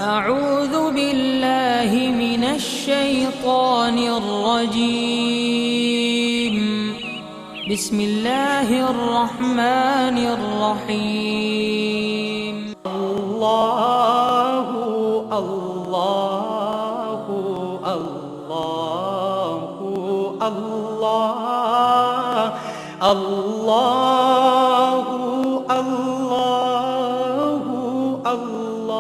أعوذ بالله من الشيطان الرجيم بسم الله الرحمن الرحيم الله الله الله الله الله الله الله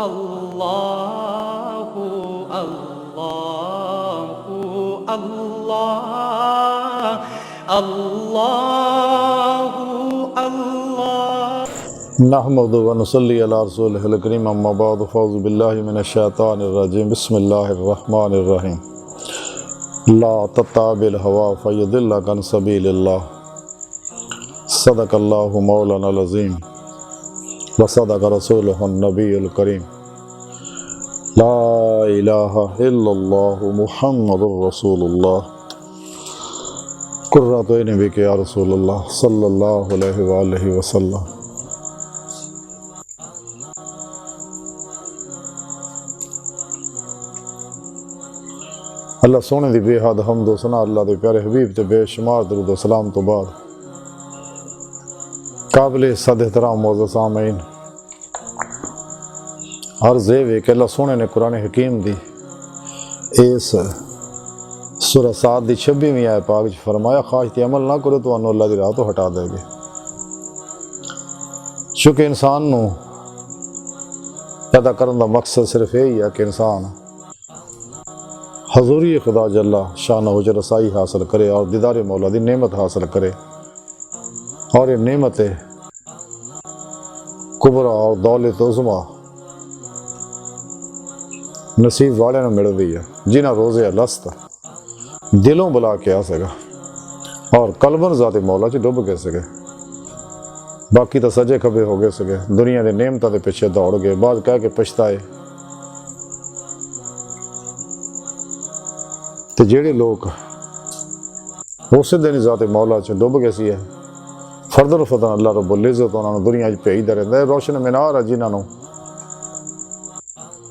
الله الله الله नहमदु व नसल्ली अला रसूलिहिल करीम अम्मा बाद फ़अऊज़ु बिल्लाहि मिनश शैतानिर रजीम बिस्मिल्लाहिर रहमानिर रहीम ला तत्ताबिल हवा फयदिल्लक अन सबीलिल्लाह सदक़ल्लाहु मौलानाल अज़ीम व सदक़ रसूलुहुन नबियुल करीम ला इलाहा इल्लल्लाहु मुहम्मदुर रसूलुल्लाह कुर्रतु ऐनी बिक या रसूलल्लाह सल्लल्लाहु अलैहि वसल्लम। अल्लाह सोने दी बेहद हम्द व सना अल्लाह दे प्यारे हबीब ते बेशुमार दरूद व सलाम तो बाद काबिल सद एहतराम मौजूद सामीन अर्ज़ है कि अल्लाह सोने ने कुरान हकीम दी इस सूरह साद दी 26वीं आयत पाक च फरमाया खाश ते अमल ना करो तो अल्लाह दी राह तो हटा देगे। चूँकि इंसान नू पैदा करने का मकसद सिर्फ यही है कि इंसान हजूरी खुदा जल्ला शान व रसाई हासिल करे और दीदार मौला दी नेमत हासिल करे, और ये नेमत कुबरा और दौलत उज़्मा नसीब वाले ने मिल दी है जिन्हें रोज़े लस्त दिलों बुला के आ सका और कलबन ज़ाते मौला च डुब गए सके। बाकी तो सजे खबे हो गए सके, दुनिया के नेमतों के पिछे दौड़ गए, बाद कह के पछताए। तो जेड़े लोग उस दिन ज़ाते मौला च डुब गए सी फर्दन फदन अल्लाह रब्बुल इज़्ज़त उन्होंने दुनिया भेजता रहता है। रोशन मीनार है जिन्होंने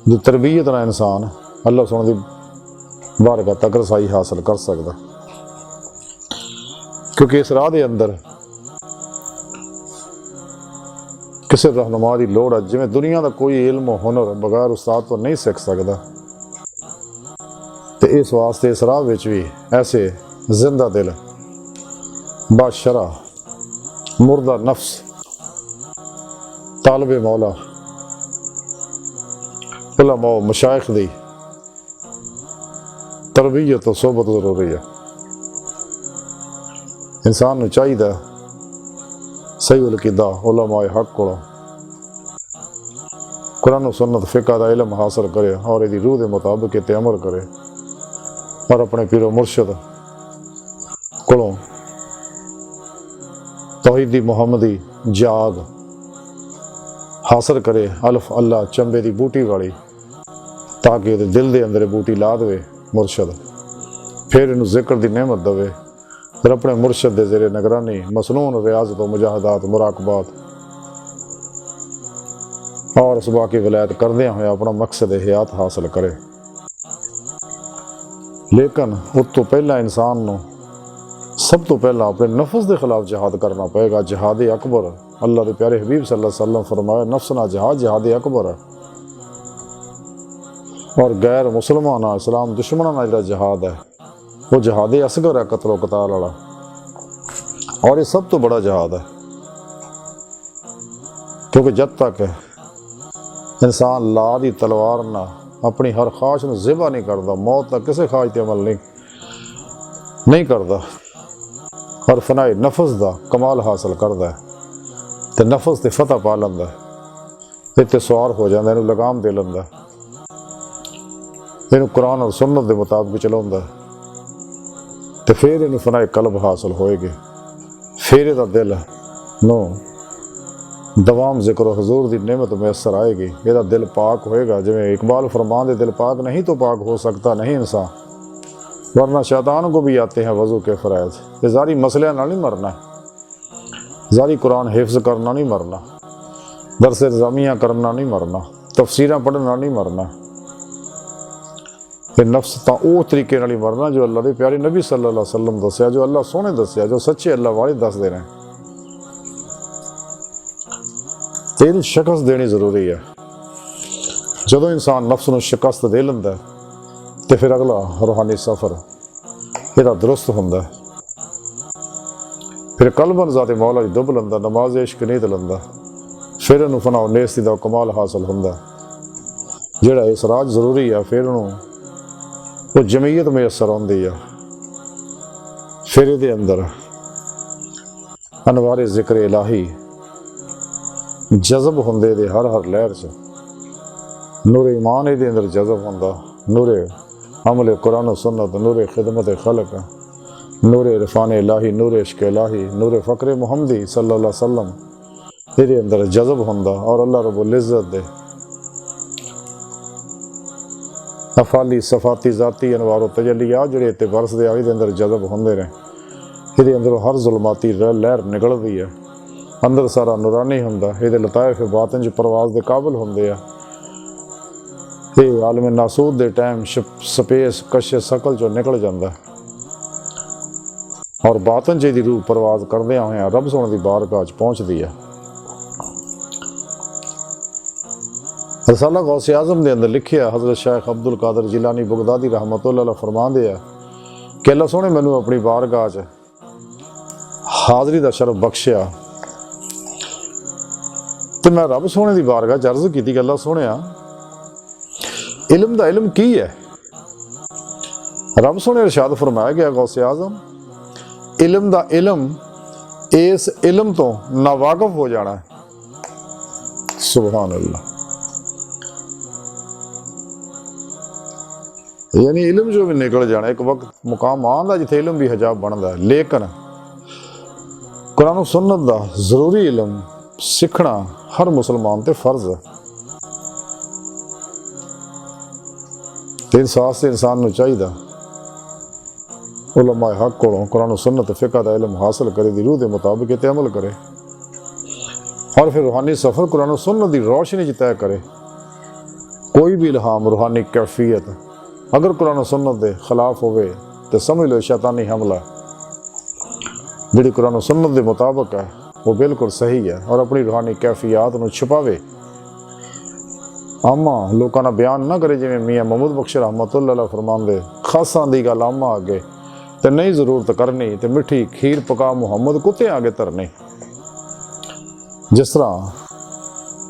जो तरबियत ना इंसान अल्लाह सुन दी बारगाह तक रसाई हासिल कर सकता, क्योंकि इस राह के अंदर किसी रहनुमा की लोड़ है। जिवें दुनिया का कोई इल्म हुनर बगैर उस्ताद तो नहीं सीख सकता, तो इस वास्ते इस राह विच भी ऐसे जिंदा दिल बादशरा मुर्दा नफ्स तालिबे मौला उलमा मशाइख दी तरबियत तो सोबत जरूरी है। इंसान नूं चाहिए सही उलकीदा उलमाए हक को कुरान सुन्नत फिक़ह दा इल्म हासिल करे और इहदी रूह के मुताबिक इते अमल करे, और अपने पीरो मुर्शद कोलों तौहीदी मुहम्मदी जाग हासिल करे अल्फ अल्लाह चंबे दी बूटी वाली, ताकि उहदे दिल दे अंदर बूटी ला दे मुर्शद, फिर इनू जिक्र दी नेमत दवे, फिर अपने मुर्शद दे ज़ेरे निगरानी मसनून रियाज़त व मुजाहदात मुराकबात और असबाब की विलायत करदे हुए अपना मकसद हयात हासिल करे। लेकिन उस तो पहला इंसान नू सब तो पहला अपने नफ्स के खिलाफ जिहाद करना पएगा। जिहाद अकबर अल्लाह के प्यारे हबीब सल्लल्लाहु अलैहि वसल्लम फरमाया नफ्स ना जिहाद जिहाद अकबर है, और गैर मुसलमान इस्लाम दुश्मन ना जो जिहाद है वो जिहाद असगर है, कत्लो कताल वाला, और ये सब तो बड़ा जिहाद है। क्योंकि जब तक इंसान ला दी तलवार ना अपनी हर ख्वाहिश में ज़िबा नहीं करता, मौत तक किसी ख्वाहिश पर अमल नहीं करता और फनाए नफस का कमाल हासिल करता है, तो नफस से फतह पा लेंदा, इत्ते सवार हो जाता, इनू लगाम दे लेंदा, इनू कुरान और सुन्नत के मुताबिक चलाउंदा, तो फिर इनू फनाए कल्ब हासिल होएगी, फिर इहदा दिल नो दवाम जिक्र हजूर की नेमत मैसर आएगी, यदा दिल पाक होएगा। जिमें इकबाल फरमान दे दिल पाक नहीं तो पाक हो सकता नहीं इंसान, वरना शैतान को भी आते हैं वज़ू के फ़राइज़। ये ज़ारी मसले ना नहीं मरना, ज़ारी कुरान हिफ्ज़ करना नहीं मरना, दरस रज़ामियाँ करना नहीं मरना, तफसीरां पढ़ना नहीं मरना। फिर नफ्स तो वो तरीके नाल ही मरना जो अल्लाह के प्यारे नबी सल्लल्लाहु अलैहि वसल्लम दस्या, जो अल्लाह सोहने दस्या, जो सच्चे अल्लाह वाले दसदे ने। ते इहनूं शिकस्त देनी जरूरी है। जदों इंसान नफ्स नूं शिकस्त दे लैंदा तो फिर अगला रूहानी सफ़र इहदा दुरुस्त हुंदा। फिर कलबन ज़ाते मौला च डुब लैंदा, नमाज इश्क नीत लैंदा, फिर इहनूं फना नेस्ती दा कमाल हासिल हुंदा। जिहड़ा इसराज जरूरी है, फिर इहनूं वो जमीयत मैसर आउंदी है। फिर इहदे अंदर अनवारे जिक्र इलाही जज़ब हुंदे दे हर हर लहर च। नूर ईमान इहदे अंदर जज़ब हुंदा, नूरे अमल कुरान सुन्नत, नूरे खिदमत खलक, नूरे इरफान इलाही, नूरे इश्क इलाही, नूरे फ़क्र मुहम्मदी सल्लल्लाहु अलैहि वसल्लम इहदे अंदर जज़ब हुंदा। और अल्लाह रब्बुल इज़्ज़त दे अफाली सफाती ज़ाती अनवार तजलियात जिहड़े इत्ते बरसदे आ, इहदे अंदर जज़ब हुंदे ने। इहदे अंदरों हर जुल्माती लहर निकलदी है, अंदर सारा नूरानी हुंदा। इहदे लताइफ बातिन च परवाज़ दे काबिल हुंदे आ। ये आलम नासूद दे टाइम स्पेस कश सकल चो निकल जाता और बातन च रूह परवाज करदे होया रब सोने की बारगाह पहुँचती है। रसाला गौसे आज़म के अंदर लिखिया हज़रत शेख अब्दुल कादर जिलानी बगदादी रहमतुल्लाह अलैह फरमांदे आ कि अल्लाह सोने मैनू अपनी बारगाह च हाज़री का शरफ बख्शिया। तो मैं रब सोने की बारगाह च अर्ज़ की कि अल्लाह सोने इल्म दा इल्म की है। रब सोने इरशाद फरमाया गया गौसे आज़म इल्म दा इल्म इस इल्म तो नावाकफ हो जाना है। सुभान अल्लाह। यानी इल्म जो भी निकल जाना, एक वक्त मुकाम आंदा जिथे इल्म भी हिजाब बनता है। लेकिन कुरान सुन्नत दा जरूरी इल्म सीखना हर मुसलमान ते फर्ज है। एहसास से इंसान नूं चाहिदा उलमा हक कोलों कुरान सुन्नत फिक़ह दा इल्म हासिल करे, दी रूह के मुताबिक इते अमल करे और फिर रूहानी सफ़र कुरान सुन्नत की रोशनी च तय करे। कोई भी इल्हाम रूहानी कैफियत अगर कुरान सुन्नत के खिलाफ होवे तो समझ लो शैतानी हमला। जिहड़ी कुरान सुन्नत के मुताबिक है वो बिल्कुल सही है और अपनी रूहानी कैफियत नूं छुपावे, आमा लोगों का बयान ना करे। जिवें मियाँ महमूद बख्श रहमतुल्लाह अलैह फरमांदे खासां दी गल आमा अगे ते नहीं जरूरत करनी, ते मिठी खीर पका मुहम्मद कुत्ते आगे धरनी। जिस तरह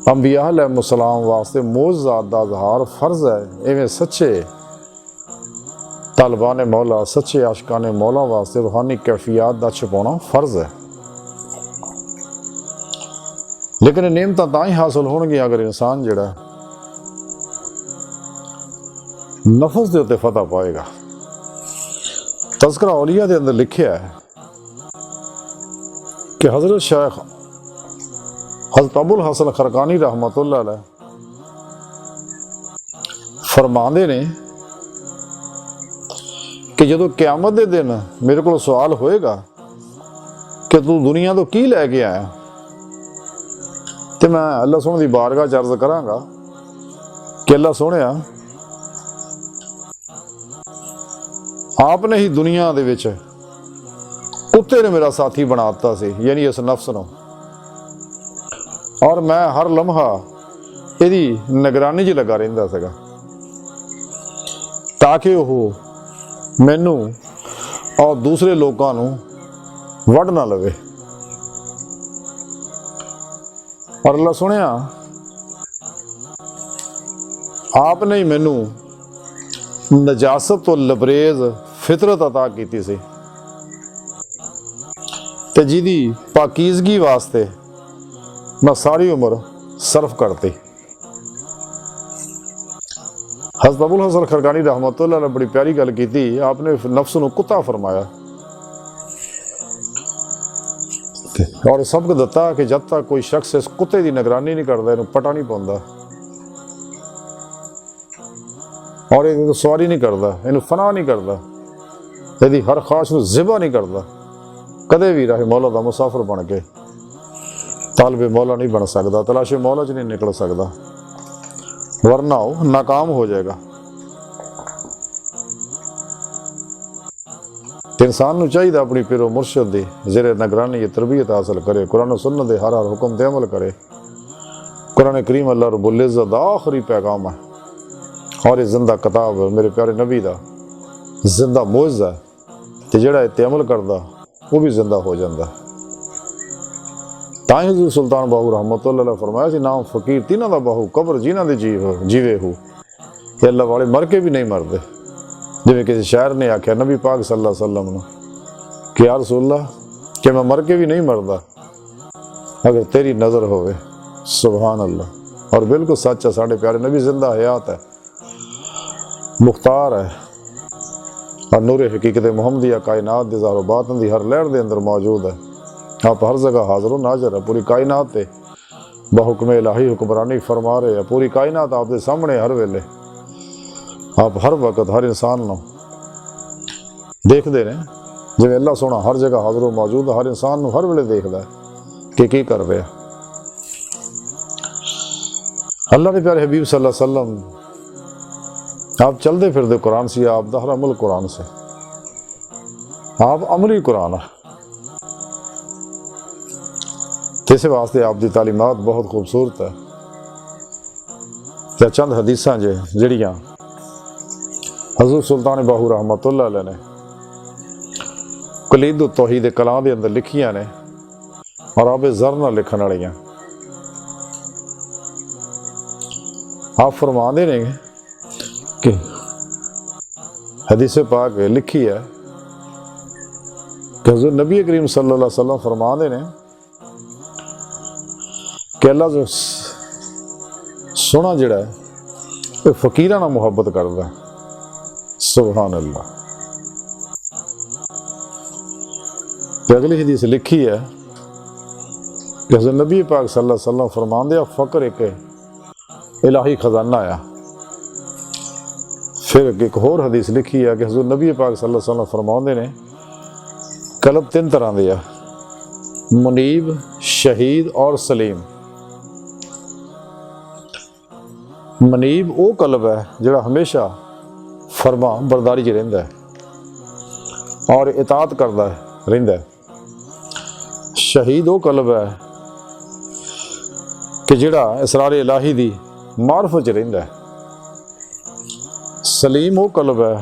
अंबिया अलैहिस्सलाम वास्ते मोअज़्ज़ात दा इज़हार फर्ज है, इवें सच्चे तालिबान मौला सच्चे आशिकान मौला वास्ते रूहानी कैफियत दा छुपाना फर्ज है। लेकिन नेमतां तां ही हासिल होणगियां अगर इंसान जिहड़ा नफ्स के उत्ते फतह पाएगा। तज़किरा औलिया के अंदर लिखिया है कि हज़रत शेख हज़रत अबुल हसन खरकानी रहमतुल्लाह अलैह फरमांदे ने कि जदों क़यामत दे दिन मेरे को सवाल होएगा कि तू दुनिया तो की लैके आया, तो मैं अल्लाह सोहने की बारगाह च अर्ज़ करांगा कि अल्लाह सोहणिया आपने ही दुनिया दे विच कुत्ते ने मेरा साथी बना दिता सी, यानी इस नफ्स नूं, और मैं हर लम्हा इहदी निगरानी च लगा रहिंदा सीगा ताकि वह मैनू और दूसरे लोगों नूं वढ़ ना लवे। और अल्लाह सुनिया आपने ही मैनू नजासत तो लबरेज फितरत अता की सी ते जिहदी पाकीज़गी वास्ते मैं सारी उम्र सर्फ करती। हज़रत अबुल हसन खरकानी रहमतुल्लाह ने बड़ी प्यारी गल की, आपने नफ्स नूं कुत्ता फरमाया और सबक दिता कि जब तक कोई शख्स इस कुत्ते की निगरानी नहीं करता इन्हूं पता नहीं पाउंदा और इहदी सवारी नहीं करता, इन्हूं फना नहीं करता, इहदी हर ख्वाहिश नूं ज़िबा नहीं करता, कदे भी रहे मौला दा मुसाफिर बन के तालिब मौला नहीं बन सकता, तलाश मौला च नहीं निकल सकता, वरना वो नाकाम हो जाएगा। तो इंसान नूं चाहिए अपनी पिरो मुर्शद दी ज़ेरे निगरानी तरबियत हासिल करे, कुरान सुन्नत दे हर हुक्म ते अमल करे। कुरान करीम अल्लाह रब्बुल इज़्ज़त दा आखिरी पैगाम है और ये जिंदा किताब है, मेरे प्यारे नबी दा जिंदा मोइज़ा है, ते जेड़ा इत्ते अमल करदा वो भी जिंदा हो जाता। तां हज़रत सुल्तान बाहू रहमतुल्लाह अलैह फरमाया सी, नाम फकीर तिन्हां दा बाहू कब्र जिन्हां दे जीवे हो, ते अल्लाह वाले मर के भी नहीं मरदे। जिवें किसी शायर ने आख्या नबी पाक सल्लल्लाहु अलैहि वसल्लम नूं कि या रसूलल्लाह कि मैं मर के भी नहीं मरदा अगर तेरी नज़र होवे। सुभान अल्लाह। और बिल्कुल सच है, साढ़े प्यारे नबी जिंदा हयात है, मुख्तार है और नूरे हकीकत मुहम्मदिया कायनात दे ज़ाहिर बातिन दी हर लहर दे अंदर मौजूद है। आप हर जगह हाज़िर व नाज़िर है, पूरी कायनात ते बहुकम इलाही हुक्मरानी फरमा रहे हैं। पूरी कायनात आपके सामने हर वेले, आप हर वक्त हर इंसान नूं देखते हैं, जिवें अल्लाह सोना हर जगह हाज़िर व मौजूद है, हर इंसान नूं हर वेले देखदा है कि की कर रहा। अल्लाह के प्यारे हबीब सल्लल्लाहु अलैहि वसल्लम आप चलते फिरते कुरान से, आप दा हर अमल कुरान से, आप अमली कुरान है। इस वास्ते आपकी तालीमात बहुत खूबसूरत है। तो चंद हदीसां जड़ियाँ हज़रत सुल्तान बाहू रहमतुल्लाह अलैह ने कलीद तौहीद कलां दे अंदर लिखियां ने और आप ज़र नाल लिखण वालियां। आप फरमाते ने कि हदीस पाक लिखी है कि हज़रत नबी करीम सल्लल्लाहु अलैहि वसल्लम फरमाते ने कि अल्लाह जो सोना जिहड़ा है वो फकीरां नाल मुहब्बत करदा है। सुभान अल्लाह। अगली हदीस लिखी है कि हज़रत नबी पाक सल्लल्लाहु अलैहि वसल्लम फरमाते फ़क्र एक इलाही खजाना आया। फिर एक होर हदीस लिखी है कि हज़रत नबी पाक सल्लल्लाहु अलैहि वसल्लम फरमाते ने कल्ब तीन तरह दे आ, मुनीब, शहीद और सलीम। मुनीब वो कल्ब है जिहड़ा हमेशा फरमा बरदारी च रहिंदा है और इताअत करदा रहिंदा है। शहीद वो कल्ब है कि जिहड़ा इसरार इलाही दी मार्फत च रहिंदा है। सलीम वो कल्ब है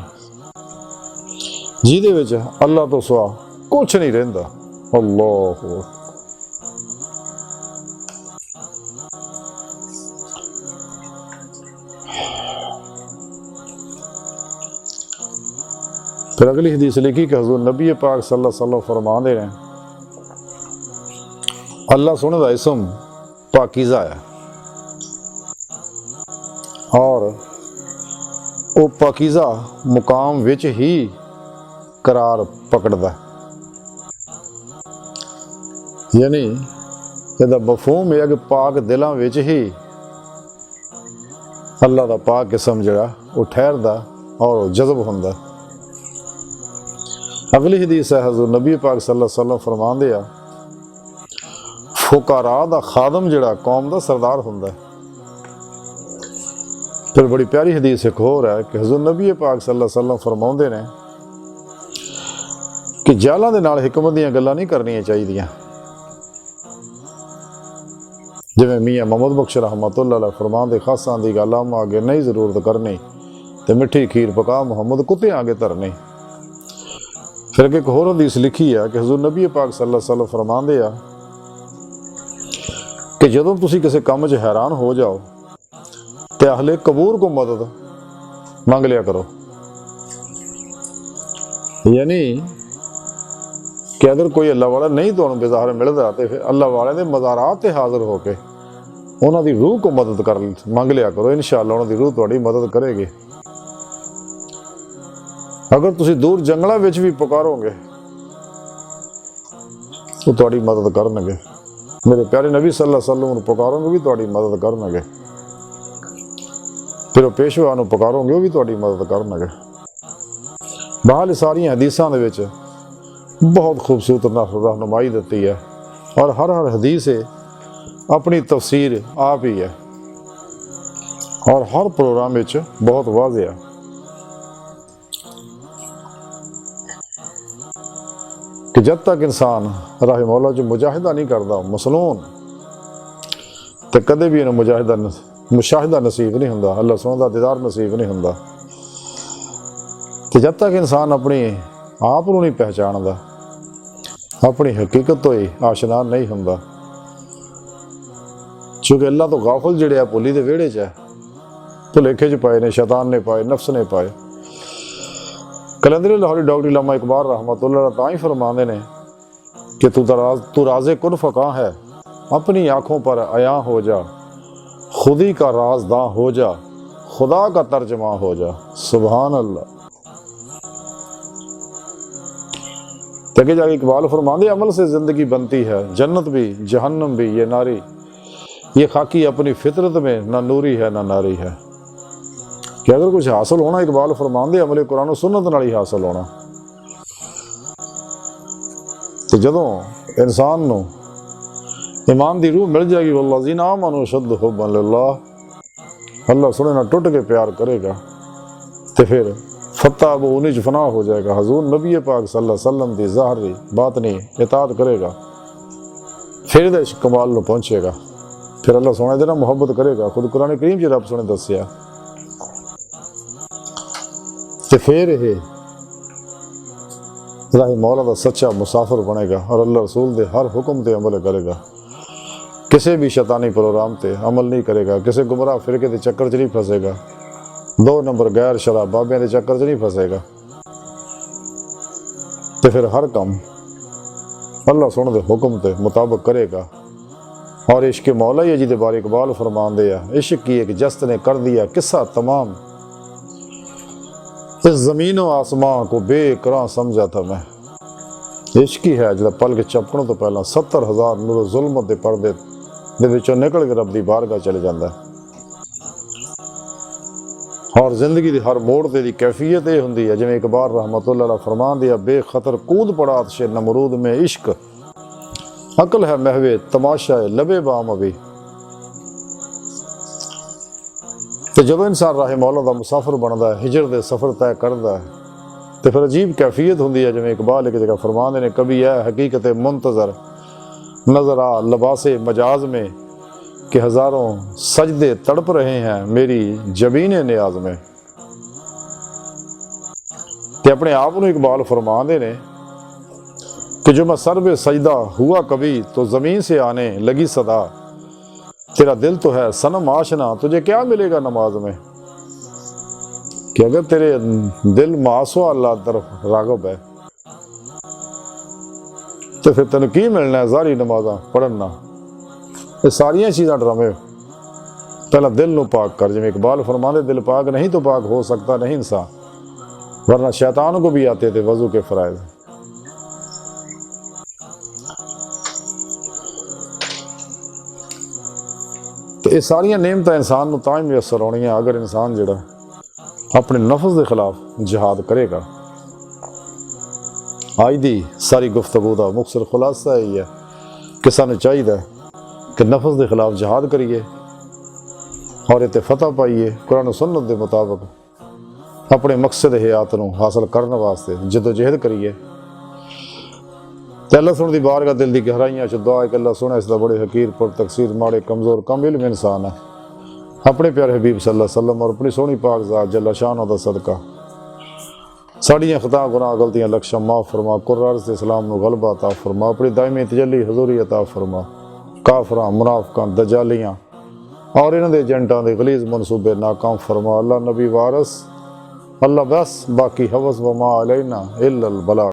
जिहदे विच अल्लाह तो सिवा कुछ नहीं रहिंदा। अल्लाह। फिर अगली हदीस लिखी कि हज़रत नबी पाक सल्लल्लाहु अलैहि वसल्लम फरमाते हैं अल्लाह सोने दा इसम पाकीज़ा है और वो पाकीज़ा मुकाम विच ही करार पकड़दा है। यानी इसदा मफहूम है कि पाक दिलों विच ही अल्लाह दा पाक किस्म जिहड़ा वो ठहरदा और जज़ब हुंदा। अगली हदीस है हज़रत नबी पाक सल्लल्लाहु अलैहि वसल्लम फरमाते हैं फुकारा दा खादम जिहड़ा कौम दा सरदार हुंदा है। फिर बड़ी प्यारी हदीस एक होर है कि हज़रत नबी पाक सल्लल्लाहु अलैहि वसल्लम फरमाते ने कि जालां दे नाल हिकमत दीयां गल्लां नहीं करनियां चाहिदियां। जिवें मियाँ मोहम्मद बख्श रहमतुल्लाह अलैह फरमाते खासां दी गल आम आगे नहीं जरूरत करनी ते मिठी खीर पका मुहम्मद कुत्ते आगे धरनी। फिर एक होर हदीस लिखी है कि हज़रत नबी पाक सल्लल्लाहु अलैहि वसल्लम फरमाते हैं कि जदों तुसी किसी काम च हैरान हो जाओ तो अहले कबूर को मदद मांग लिया करो। यानी कि अगर कोई अल्लाह वाला नहीं तुहानूं बेज़ाहिर मिलदा तो फिर अल्लाह वाले दे मज़ारात ते हाज़िर होके उन्हां दी रूह को मदद कर मांग लिया करो। इंशाअल्लाह उन्हां दी रूह तुहाडी मदद करेगी। अगर तुसी दूर जंगलों विच भी पुकारोगे तो तुहाडी मदद करनगे। मेरे प्यारे नबी सल्लल्लाहु अलैहि वसल्लम पुकारोगे भी तुहाडी मदद करनगे। फिर पेशवा नूं पुकारोगे वो भी तुहाडी मदद करनगे। बहाल सारियां हदीसां दे विच बहुत खूबसूरत रहनुमाई दी है और हर हदीस अपनी तफसीर आप ही है और हर प्रोग्राम में बहुत वाज़ेह है। कि जब तक इंसान राह मौला जो मुजाहिदा नहीं करता मसलून, तो कदे भी इन्हें मुशाहिदा नसीब नहीं होंदा, अल्लाह सुबहान दा दीदार नसीब नहीं होंदा। तो जब तक इंसान अपनी आप को नहीं पहचानता, अपनी हकीकत तो ही आशना नहीं होंदा, क्योंकि अल्लाह तो गाफिल जिहड़े आ भुली दे विहड़े च है, भुलेखे च पाए ने, शैतान ने पाए, नफ्स ने पाए। कलंदर लाहौरी डॉक्टर इल्लामा इकबाल रहमतुल्लाह तां ही फरमाते ने कि तू राज़े कुन फ़क़ा है, अपनी आँखों पर अया हो जा, खुदी का राजदां हो जा, खुदा का तर्जमा हो जा। सुभान अल्लाह। तके जाके इकबाल फरमाते अमल से ज़िंदगी बनती है, जन्नत भी जहन्नम भी ये नारी, ये खाकी अपनी फितरत में ना नूरी है ना नारी है। कि अगर कुछ हासिल होना, इकबाल फरमाते अमल कुरान और सुन्नत नाल ही हासिल होना। तो जदों इंसान नूं ईमान दी रूह मिल जाएगी, वल्लज़ीना आमनू अशद्दु हुब्बन लिल्लाह, अल्लाह सुने ना टुट के प्यार करेगा, तो फिर फत्ता वो उन्हीं फना हो जाएगा। हजूर नबी पाक सल्लल्लाहु अलैहि वसल्लम दी ज़ाहरी बातनी इताअत करेगा, फिर दे कमाल नूं पहुंचेगा। फिर अल्लाह सोने दे नाल मुहब्बत करेगा। खुद कुरान करीम च रब सोने दस्सिया। तो फिर ये राह मौला दा सच्चा मुसाफिर बनेगा और अल्लाह रसूल दे हर हुक्म ते अमल करेगा। किसी भी शैतानी प्रोग्राम ते अमल नहीं करेगा, किसी गुमराह फिरके के चक्कर च नहीं फंसेगा, 2 नंबर गैर शराब बाबियां के चक्कर च नहीं फंसेगा। तो फिर हर काम अल्लाह सुन दे हुक्म के मुताबिक करेगा। और इश्क मौला ही जी दे बारे इकबाल फरमांदे आ, इश्क की एक जस्त ने कर दिया किस्सा तमाम, इस ज़मीन व आसमां को बेकरां समझा था मैं। इश्क ही है जो पल के चपकण तो पहला 70,000 नूर जुल्मत के पर्दे दे विचों निकल के रब दी बारगाह चले जाता है। और जिंदगी की हर मोड़ ते दी कैफियत ये होंदी है, जिवें इकबाल रहमतुल्लाह अलैह फरमांदे आ, बेखतर कूद पड़ा आतिशे नमरूद में इश्क, अकल है महवे तमाशा है लबे बाम अभी। तो जब इंसान राह मौला दा मुसाफिर बनता है, हिजर दे सफ़र तय करता है, तो फिर अजीब कैफियत होंदी है, जिवें इकबाल एक जगह फरमांदे ने, कभी है हकीकत मुंतज़र नजर आ लबासे मजाज में, कि हज़ारों सजदे तड़प रहे हैं मेरी जबीन नियाज में। ते अपने आप को इकबाल फरमांदे ने कि जो मैं सर पे सजदा हुआ कभी, तो ज़मीन से आने लगी सदा, तेरा दिल तो है सनम आशना, तुझे क्या मिलेगा नमाज में। कि अगर तेरे दिल मासो अल्लाह तरफ रागब है, तो फिर तेन की मिलना है जारी नमाजा पढ़ना। ये सारिया चीज़ां ड्रामे। पहला दिल नूं पाक कर, जिवें इकबाल फरमांदे दिल पाक नहीं तो पाक हो सकता नहीं इंसान, वरना शैतान को भी आते थे वजू के फ़राइज़। तो ये सारिया नेमत इंसान नूं तां ही मुयसर होणियां अगर इंसान जिहड़ा अपने नफ्स के खिलाफ जिहाद करेगा। आज दी सारी गुफ्तगू का मुख्तसर खुलासा यही है कि सानू चाहिए कि नफ्स के खिलाफ जिहाद करिए और इते फतह पाइए, कुरान सुन्नत के मुताबिक अपने मकसद हयात नूं हासिल करने वास्ते जदोजहद करिए। तो अल्लाह सुन दी बारगाह दिल की गहराइयां च दुआ है कि अल्लाह सुने इसका बड़े हकीर पर तकसीर माड़े कमज़ोर कम इल्म इंसान है, अपने प्यारे हबीब सल्लल्लाहु अलैहि वसल्लम और अपनी सोहनी पाक ज़ात जल्ला शान दा सदका साड़ियां खता गुनाह गलतियां लक्ष्य माफ़ फरमा, कुर्रार से इस्लाम नूं गलबा अता फरमा, अपनी दायमी तजल्ली हजूरी अता फरमा, काफरां मुनाफिकां दजालियां और इन्हां दे एजेंटां दे गलीज़ मनसूबे नाकाम फरमा। अल्लाह नबी वारस अल्लाह बस बाकी हवस व मा अलैना इल्लल बलाग।